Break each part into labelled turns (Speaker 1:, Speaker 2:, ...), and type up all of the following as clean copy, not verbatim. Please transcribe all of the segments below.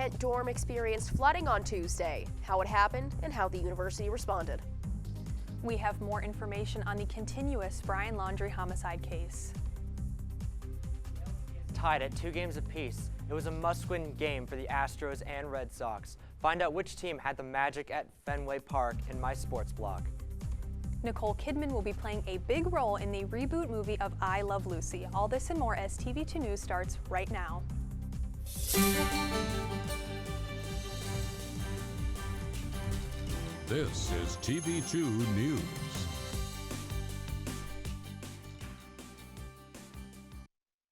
Speaker 1: Kent dorm experienced flooding on Tuesday, how it happened, and how the university responded.
Speaker 2: We have more information on the continuous Brian Laundrie homicide case.
Speaker 3: Tied at 2 games apiece, it was a must-win game for the Astros and Red Sox. Find out which team had the magic at Fenway Park in my sports blog.
Speaker 2: Nicole Kidman will be playing a big role in the reboot movie of I Love Lucy. All this and more as TV2 News starts right now.
Speaker 4: This is TV2 News.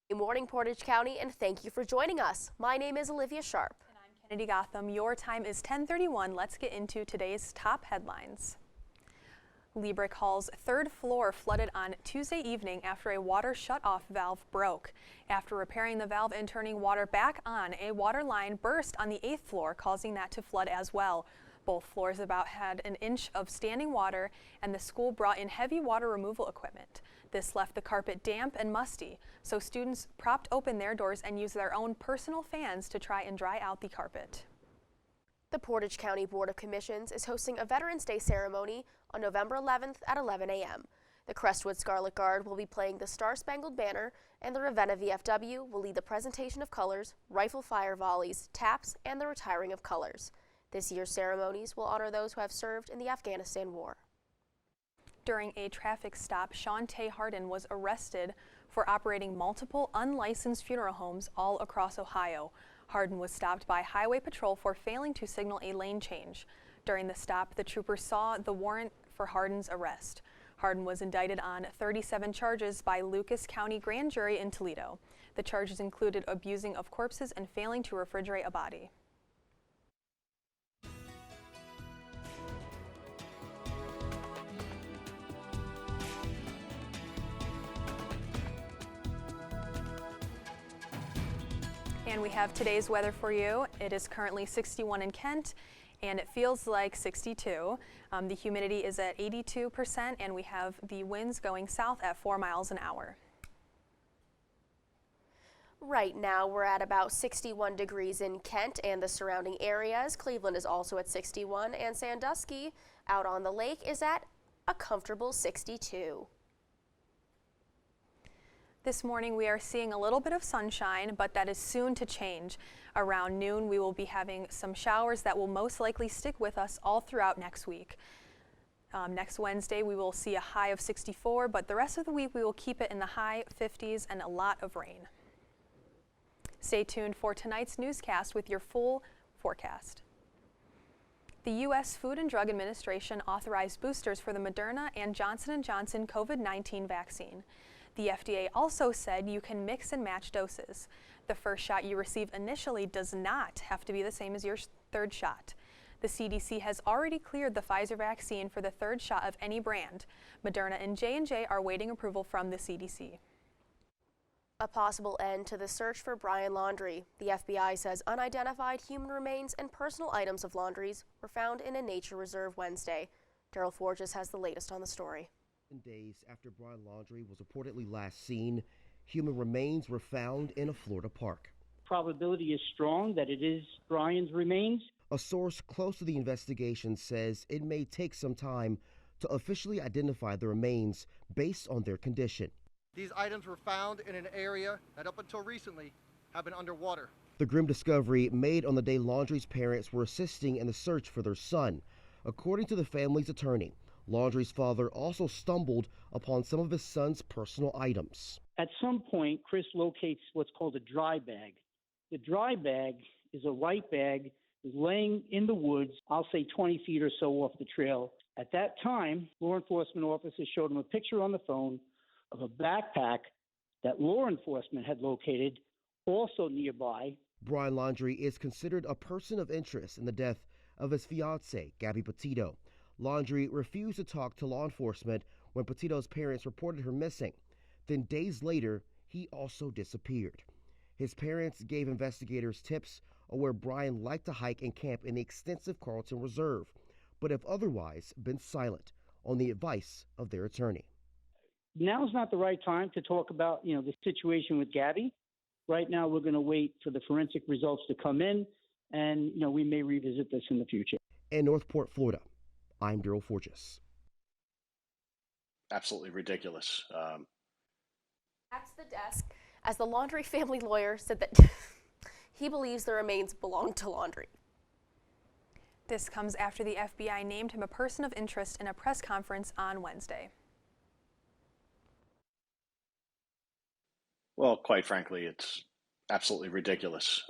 Speaker 1: Good morning, Portage County, and thank you for joining us. My name is Olivia Sharp.
Speaker 2: And I'm Kennedy Gotham. Your time is 10:31. Let's get into today's top headlines. Liebrick Hall's 3rd floor flooded on Tuesday evening after a water shutoff valve broke. After repairing the valve and turning water back on, a water line burst on the 8th floor, causing that to flood as well. Both floors about had an inch of standing water, and the school brought in heavy water removal equipment. This left the carpet damp and musty, so students propped open their doors and used their own personal fans to try and dry out the carpet.
Speaker 1: The Portage County Board of Commissions is hosting a Veterans Day ceremony on November 11th at 11 a.m. The Crestwood Scarlet Guard will be playing the Star-Spangled Banner, and the Ravenna VFW will lead the presentation of colors, rifle fire volleys, taps, and the retiring of colors. This year's ceremonies will honor those who have served in the Afghanistan War.
Speaker 2: During a traffic stop, Shawntae Harden was arrested for operating multiple unlicensed funeral homes all across Ohio. Harden was stopped by Highway Patrol for failing to signal a lane change. During the stop, the troopers saw the warrant for Harden's arrest. Harden was indicted on 37 charges by Lucas County Grand Jury in Toledo. The charges included abusing of corpses and failing to refrigerate a body. And we have today's weather for you. It is currently 61 in Kent, and it feels like 62. The humidity is at 82%, and we have the winds going south at 4 miles an hour.
Speaker 1: Right now, we're at about 61 degrees in Kent and the surrounding areas. Cleveland is also at 61, and Sandusky out on the lake is at a comfortable 62.
Speaker 2: This morning we are seeing a little bit of sunshine, but that is soon to change. Around noon we will be having some showers that will most likely stick with us all throughout next week. Next Wednesday we will see a high of 64, but the rest of the week we will keep it in the high 50s and a lot of rain. Stay tuned for tonight's newscast with your full forecast. The U.S. Food and Drug Administration authorized boosters for the Moderna and Johnson & Johnson COVID-19 vaccine. The FDA also said you can mix and match doses. The first shot you receive initially does not have to be the same as your 3rd shot. The CDC has already cleared the Pfizer vaccine for the 3rd shot of any brand. Moderna and J&J are waiting approval from the CDC.
Speaker 1: A possible end to the search for Brian Laundrie. The FBI says unidentified human remains and personal items of Laundrie's were found in a nature reserve Wednesday. Daryl Forges has the latest on the story.
Speaker 5: Days after Brian Laundrie was reportedly last seen, human remains were found in a Florida park.
Speaker 6: Probability is strong that it is Brian's remains.
Speaker 5: A source close to the investigation says it may take some time to officially identify the remains based on their condition.
Speaker 7: These items were found in an area that up until recently have been underwater.
Speaker 5: The grim discovery made on the day Laundrie's parents were assisting in the search for their son. According to the family's attorney, Laundrie's father also stumbled upon some of his son's personal items.
Speaker 6: At some point, Chris locates what's called a dry bag. The dry bag is a white bag, is laying in the woods, I'll say 20 feet or so off the trail. At that time, law enforcement officers showed him a picture on the phone of a backpack that law enforcement had located also nearby.
Speaker 5: Brian Laundrie is considered a person of interest in the death of his fiancée, Gabby Petito. Laundrie refused to talk to law enforcement when Petito's parents reported her missing. Then days later, he also disappeared. His parents gave investigators tips on where Brian liked to hike and camp in the extensive Carlton Reserve, but have otherwise been silent on the advice of their attorney.
Speaker 6: Now's not the right time to talk about, the situation with Gabby. Right now, we're going to wait for the forensic results to come in and we may revisit this in the future.
Speaker 5: In Northport, Florida, I'm Daryl Forges.
Speaker 8: Absolutely ridiculous.
Speaker 1: Back to the desk, as the Laundrie family lawyer said that he believes the remains belong to Laundrie.
Speaker 2: This comes after the FBI named him a person of interest in a press conference on Wednesday.
Speaker 8: Well, quite frankly, it's absolutely ridiculous.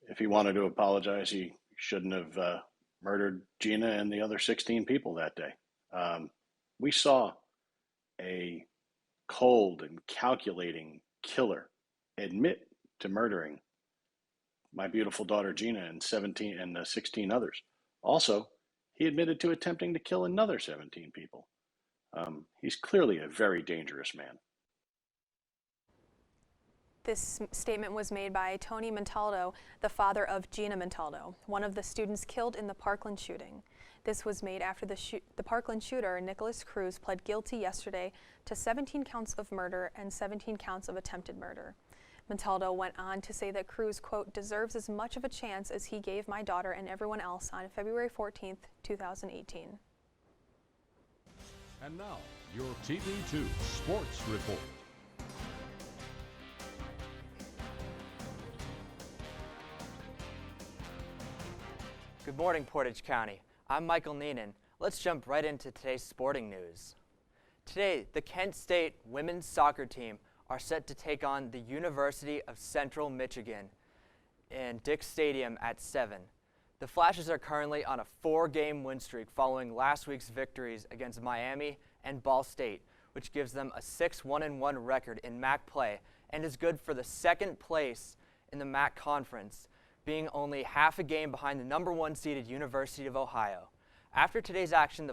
Speaker 8: If he wanted to apologize, he shouldn't have murdered Gina and the other 16 people that day. We saw a cold and calculating killer admit to murdering my beautiful daughter Gina and 16 others. Also, he admitted to attempting to kill another 17 people. He's clearly a very dangerous man.
Speaker 2: This statement was made by Tony Montaldo, the father of Gina Montaldo, one of the students killed in the Parkland shooting. This was made after the Parkland shooter, Nicholas Cruz, pled guilty yesterday to 17 counts of murder and 17 counts of attempted murder. Montaldo went on to say that Cruz, quote, deserves as much of a chance as he gave my daughter and everyone else on February 14th, 2018.
Speaker 4: And now, your TV2 Sports Report.
Speaker 3: Good morning, Portage County. I'm Michael Neenan. Let's jump right into today's sporting news. Today, the Kent State women's soccer team are set to take on the University of Central Michigan in Dick Stadium at 7. The Flashes are currently on a 4-game win streak following last week's victories against Miami and Ball State, which gives them a 6-1-1 record in MAC play and is good for the second place in the MAC conference, being only half a game behind the number 1 seeded University of Ohio. After today's action,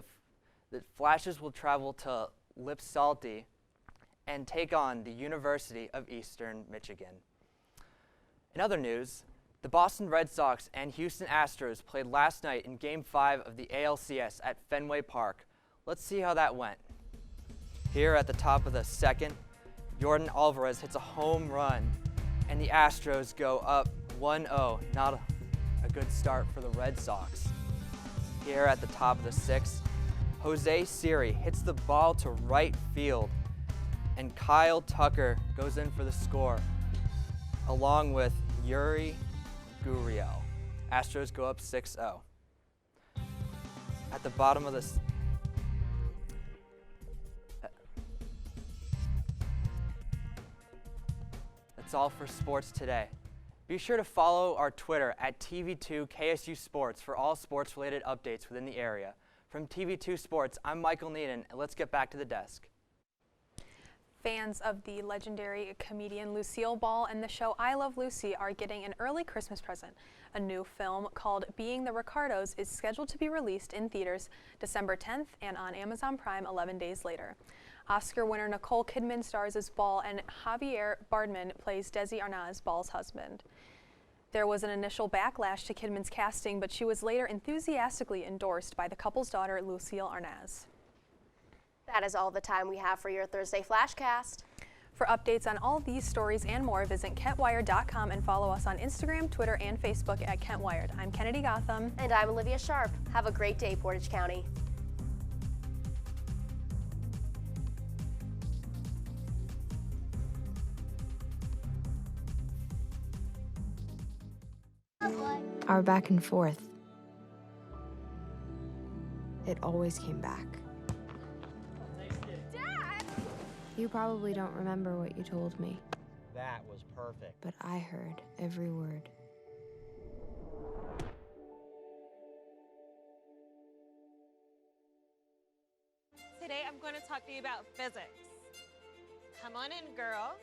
Speaker 3: the Flashes will travel to Lipsalty and take on the University of Eastern Michigan. In other news, the Boston Red Sox and Houston Astros played last night in Game 5 of the ALCS at Fenway Park. Let's see how that went. Here at the top of the second, Jordan Alvarez hits a home run, and the Astros go up 1-0. Not a good start for the Red Sox. Here at the top of the sixth, Jose Siri hits the ball to right field, and Kyle Tucker goes in for the score, along with Yuri Gurriel. Astros go up 6-0. At the bottom of this, that's all for sports today. Be sure to follow our Twitter at TV2 KSU Sports for all sports-related updates within the area. From TV2 Sports, I'm Michael Neenan, and let's get back to the desk.
Speaker 2: Fans of the legendary comedian Lucille Ball and the show I Love Lucy are getting an early Christmas present. A new film called Being the Ricardos is scheduled to be released in theaters December 10th and on Amazon Prime 11 days later. Oscar winner Nicole Kidman stars as Ball, and Javier Bardem plays Desi Arnaz, Ball's husband. There was an initial backlash to Kidman's casting, but she was later enthusiastically endorsed by the couple's daughter, Lucille Arnaz.
Speaker 1: That is all the time we have for your Thursday FlashCast.
Speaker 2: For updates on all these stories and more, visit KentWired.com and follow us on Instagram, Twitter, and Facebook at KentWired. I'm Kennedy Gotham.
Speaker 1: And I'm Olivia Sharp. Have a great day, Portage County.
Speaker 9: Our back and forth. It always came back.
Speaker 10: Dad!
Speaker 9: You probably don't remember what you told me,
Speaker 11: That was perfect.
Speaker 9: but I heard every word.
Speaker 10: Today I'm going to talk to you about physics. Come on in, girls.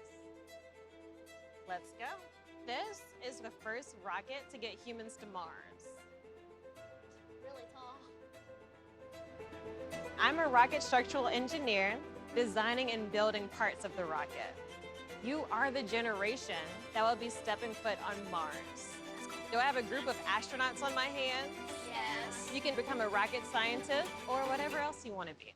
Speaker 10: Let's go. This is the first rocket to get humans to Mars. Really tall. I'm a rocket structural engineer, designing and building parts of the rocket. You are the generation that will be stepping foot on Mars. Do I have a group of astronauts on my hands? Yes. You can become a rocket scientist or whatever else you want to be.